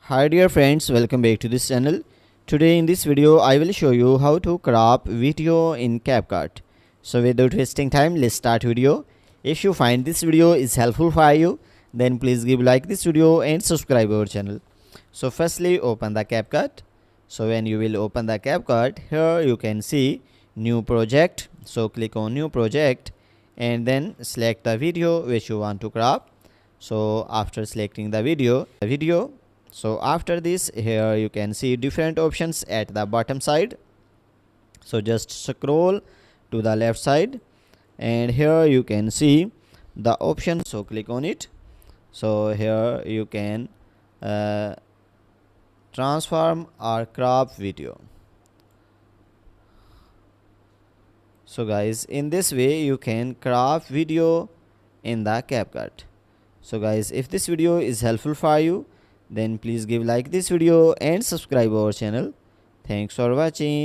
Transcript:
Hi dear friends, welcome back to this channel. Today in this video I will show you how to crop video in CapCut. So without wasting time, let's start video. If you find this video is helpful for you, then please give like this video and subscribe our channel. So firstly open the CapCut. So when you will open the CapCut, here you can see new project. So click on new project and then select the video which you want to crop. So after selecting the video, so after this, here you can see different options at the bottom side. So just scroll to the left side and here you can see the option. So click on it. So here you can transform or crop video. So guys, in this way you can crop video in the CapCut. So guys, if this video is helpful for you, then please give like this video and subscribe our channel. Thanks for watching.